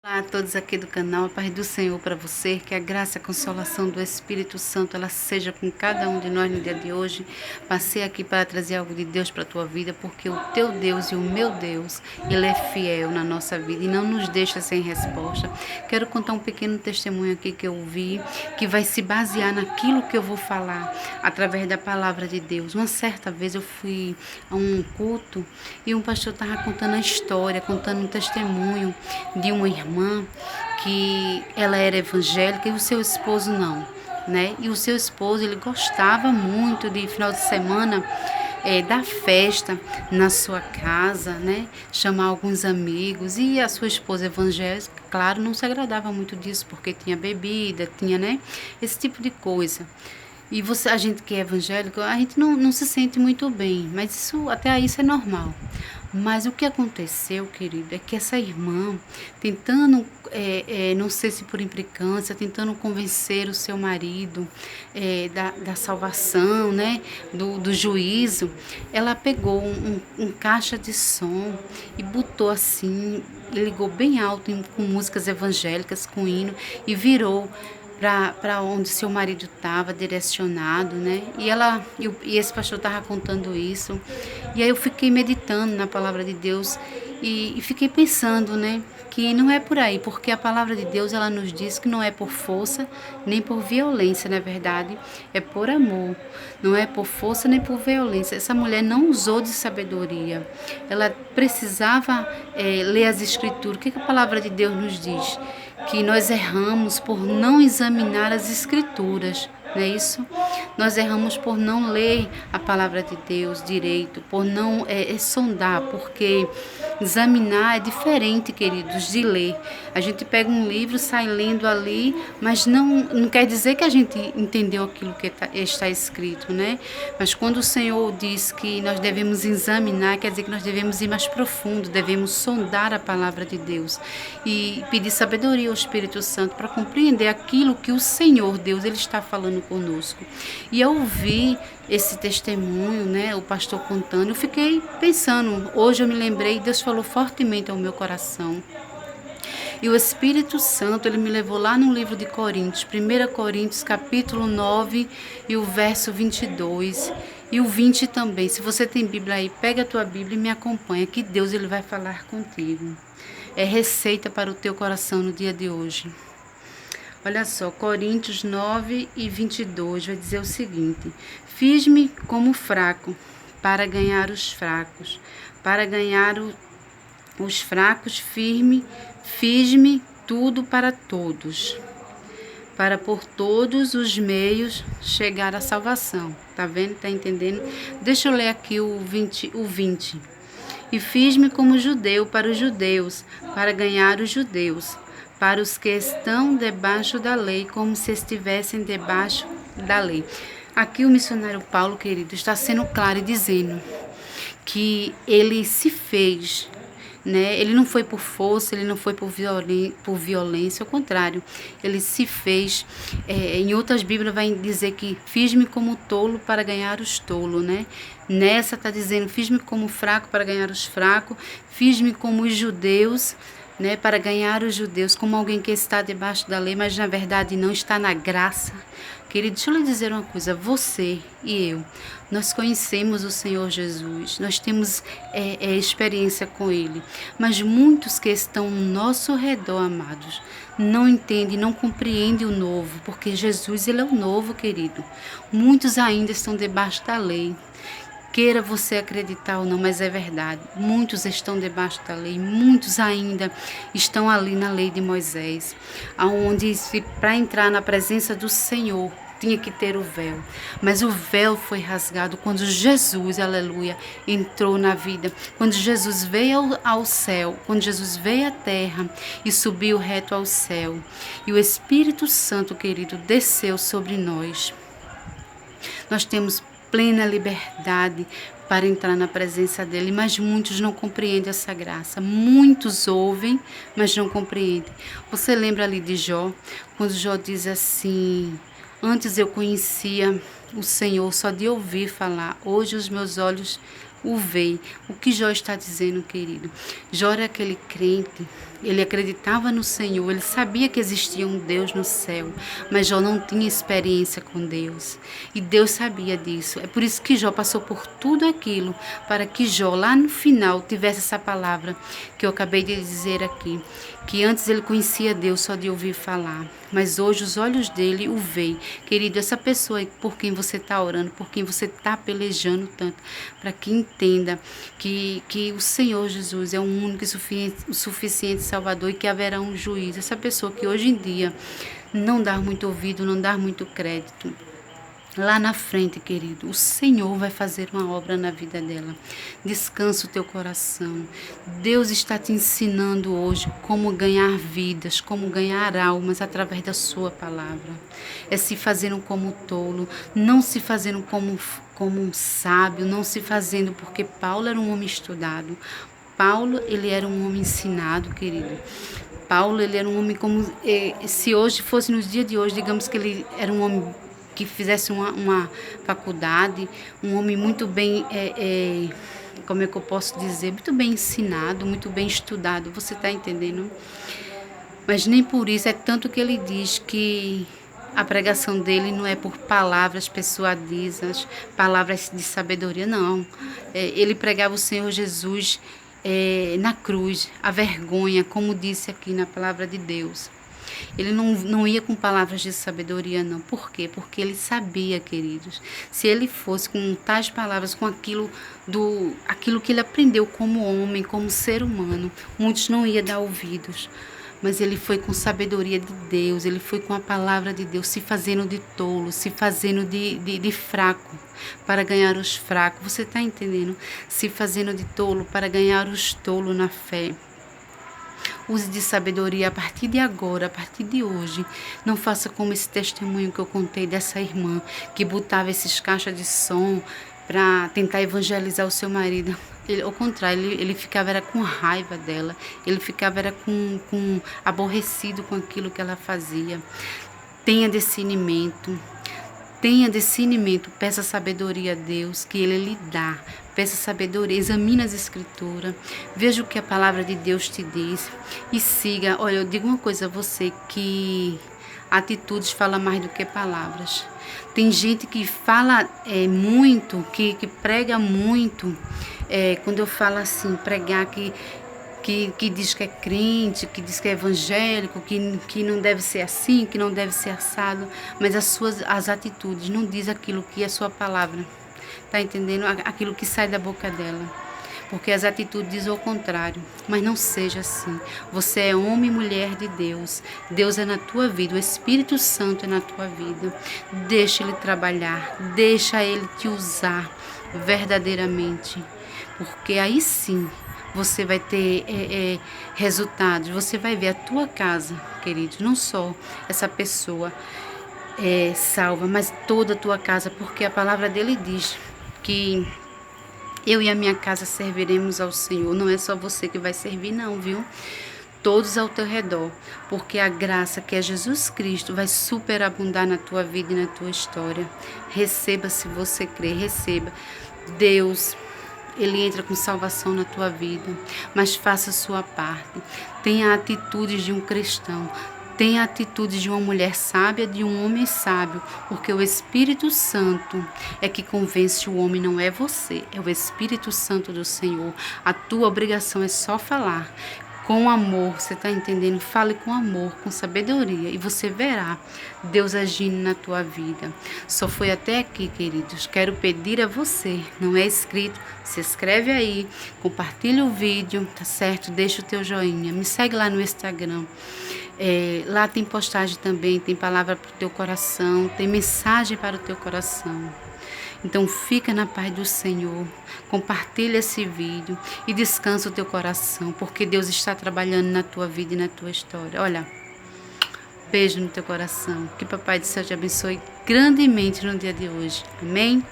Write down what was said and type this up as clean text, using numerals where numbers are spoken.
Olá a todos aqui do canal, a paz do Senhor para você, que a graça e a consolação do Espírito Santo ela seja com cada um de nós no dia de hoje. Passei aqui para trazer algo de Deus para a tua vida, porque o teu Deus e o meu Deus, Ele é fiel na nossa vida e não nos deixa sem resposta. Quero contar um pequeno testemunho aqui que eu vi, que vai se basear naquilo que eu vou falar, através da palavra de Deus. Uma certa vez eu fui a um culto e um pastor estava contando a história, contando um testemunho de uma irmã que ela era evangélica e o seu esposo não, né? E o seu esposo, ele gostava muito de final de semana dar festa na sua casa, né? Chamar alguns amigos, e a sua esposa evangélica, claro, não se agradava muito disso, porque tinha bebida, tinha, né? Esse tipo de coisa. E você, a gente que é evangélico, a gente não se sente muito bem, mas isso até aí isso é normal. Mas o que aconteceu, querido, é que essa irmã, tentando, não sei se por implicância, tentando convencer o seu marido da salvação, né, do juízo, ela pegou um caixa de som e botou assim, ligou bem alto com músicas evangélicas, com hino, e virou para onde seu marido estava direcionado, né? E esse pastor estava contando isso. E aí eu fiquei meditando na palavra de Deus e fiquei pensando, né? Que não é por aí, porque a palavra de Deus ela nos diz que não é por força nem por violência, na verdade, é por amor. Não é por força nem por violência. Essa mulher não usou de sabedoria. Ela precisava ler as escrituras. O que a palavra de Deus nos diz? Que nós erramos por não examinar as escrituras, não é isso? Nós erramos por não ler a palavra de Deus direito, por não sondar, porque examinar é diferente, queridos, de ler. A gente pega um livro, sai lendo ali, mas não quer dizer que a gente entendeu aquilo que está escrito, né? Mas quando o Senhor diz que nós devemos examinar, quer dizer que nós devemos ir mais profundo, devemos sondar a palavra de Deus e pedir sabedoria ao Espírito Santo para compreender aquilo que o Senhor Deus ele está falando conosco. E ao ouvir esse testemunho, né, o pastor contando, eu fiquei pensando, hoje eu me lembrei, Deus falou fortemente ao meu coração. E o Espírito Santo, ele me levou lá no livro de Coríntios, 1 Coríntios, capítulo 9, e o verso 22, e o 20 também. Se você tem Bíblia aí, pega a tua Bíblia e me acompanha, que Deus ele vai falar contigo. É receita para o teu coração no dia de hoje. Olha só, Coríntios 9 e 22 vai dizer o seguinte: fiz-me como fraco para ganhar os fracos, para ganhar os fracos, fiz-me tudo para todos, para por todos os meios chegar à salvação. Tá vendo? Tá entendendo? Deixa eu ler aqui o 20. E fiz-me como judeu para os judeus, para ganhar os judeus, para os que estão debaixo da lei, como se estivessem debaixo da lei. Aqui o missionário Paulo, querido, está sendo claro e dizendo que ele se fez, né? Ele não foi por força, ele não foi por violência, ao contrário, ele se fez. Em outras Bíblias vai dizer que fiz-me como tolo para ganhar os tolos, né? Nessa está dizendo fiz-me como fraco para ganhar os fracos, fiz-me como os judeus, né, para ganhar os judeus, como alguém que está debaixo da lei, mas na verdade não está na graça. Querido, deixa eu lhe dizer uma coisa, você e eu, nós conhecemos o Senhor Jesus, nós temos experiência com Ele, mas muitos que estão ao nosso redor, amados, não entendem, não compreendem o novo, porque Jesus, Ele é o novo, querido. Muitos ainda estão debaixo da lei. Queira você acreditar ou não, mas é verdade. Muitos estão debaixo da lei, muitos ainda estão ali na lei de Moisés, onde para entrar na presença do Senhor tinha que ter o véu. Mas o véu foi rasgado quando Jesus, aleluia, entrou na vida. Quando Jesus veio ao céu, quando Jesus veio à terra e subiu reto ao céu. E o Espírito Santo, querido, desceu sobre nós. Nós temos plena liberdade para entrar na presença dele, mas muitos não compreendem essa graça. Muitos ouvem, mas não compreendem. Você lembra ali de Jó, quando Jó diz assim: antes eu conhecia o Senhor só de ouvir falar, hoje os meus olhos o vê. O que Jó está dizendo, querido? Jó era aquele crente, ele acreditava no Senhor, ele sabia que existia um Deus no céu, mas Jó não tinha experiência com Deus. E Deus sabia disso. É por isso que Jó passou por tudo aquilo, para que Jó, lá no final, tivesse essa palavra que eu acabei de dizer aqui, que antes ele conhecia Deus só de ouvir falar, mas hoje os olhos dele o veem. Querido, essa pessoa por quem você está orando, por quem você está pelejando tanto, para que entenda que o Senhor Jesus é o único e suficiente Salvador e que haverá um juiz. Essa pessoa que hoje em dia não dá muito ouvido, não dá muito crédito, lá na frente, querido, o Senhor vai fazer uma obra na vida dela. Descansa o teu coração. Deus está te ensinando hoje como ganhar vidas, como ganhar almas através da sua palavra. É se fazendo como tolo, não se fazendo como um sábio, não se fazendo porque Paulo era um homem estudado. Paulo, ele era um homem ensinado, querido. Paulo, ele era um homem como... se hoje fosse nos dias de hoje, digamos que ele era um homem que fizesse uma faculdade, um homem muito bem, como é que eu posso dizer, muito bem ensinado, muito bem estudado, você está entendendo? Mas nem por isso, é tanto que ele diz que a pregação dele não é por palavras persuadizas, palavras de sabedoria, não. Ele pregava o Senhor Jesus na cruz, a vergonha, como disse aqui na palavra de Deus. Ele não ia com palavras de sabedoria, não. Por quê? Porque ele sabia, queridos, se ele fosse com tais palavras, com aquilo que ele aprendeu como homem, como ser humano, muitos não iam dar ouvidos. Mas ele foi com sabedoria de Deus, ele foi com a palavra de Deus, se fazendo de tolo, se fazendo de fraco, para ganhar os fracos. Você está entendendo? Se fazendo de tolo, para ganhar os tolos na fé. Use de sabedoria a partir de agora, a partir de hoje. Não faça como esse testemunho que eu contei dessa irmã que botava esses caixas de som para tentar evangelizar o seu marido. Ao contrário, ele ficava era com raiva dela, ele ficava era com aborrecido com aquilo que ela fazia. Tenha discernimento. Tenha discernimento, peça sabedoria a Deus, que Ele lhe dá. Peça sabedoria, examine as Escrituras, veja o que a palavra de Deus te diz e siga. Olha, eu digo uma coisa a você, que atitudes falam mais do que palavras. Tem gente que fala muito, que prega muito. Quando eu falo assim, pregar que diz que é crente, que diz que é evangélico, que não deve ser assim, que não deve ser assado, mas as atitudes não diz aquilo que é a sua palavra, tá entendendo? Aquilo que sai da boca dela, porque as atitudes dizem o contrário. Mas não seja assim. Você é homem e mulher de Deus, Deus é na tua vida, o Espírito Santo é na tua vida. Deixa Ele trabalhar, deixa Ele te usar verdadeiramente, porque aí sim você vai ter resultados. Você vai ver a tua casa, querido, não só essa pessoa salva, mas toda a tua casa, porque a palavra dele diz que eu e a minha casa serviremos ao Senhor. Não é só você que vai servir, não, viu? Todos ao teu redor, porque a graça que é Jesus Cristo vai superabundar na tua vida e na tua história. Receba se você crer, receba. Deus, Ele entra com salvação na tua vida, mas faça a sua parte. Tenha atitudes de um cristão, tenha atitudes de uma mulher sábia, de um homem sábio, porque o Espírito Santo é que convence o homem, não é você, é o Espírito Santo do Senhor. A tua obrigação é só falar com amor, você está entendendo? Fale com amor, com sabedoria, e você verá Deus agindo na tua vida. Só foi até aqui, queridos. Quero pedir a você, não é inscrito, se inscreve aí, compartilha o vídeo, tá certo? Deixa o teu joinha, me segue lá no Instagram. Lá tem postagem também, tem palavra para o teu coração, tem mensagem para o teu coração. Então fica na paz do Senhor, compartilha esse vídeo e descansa o teu coração, porque Deus está trabalhando na tua vida e na tua história. Olha, beijo no teu coração, que Papai do Céu te abençoe grandemente no dia de hoje. Amém?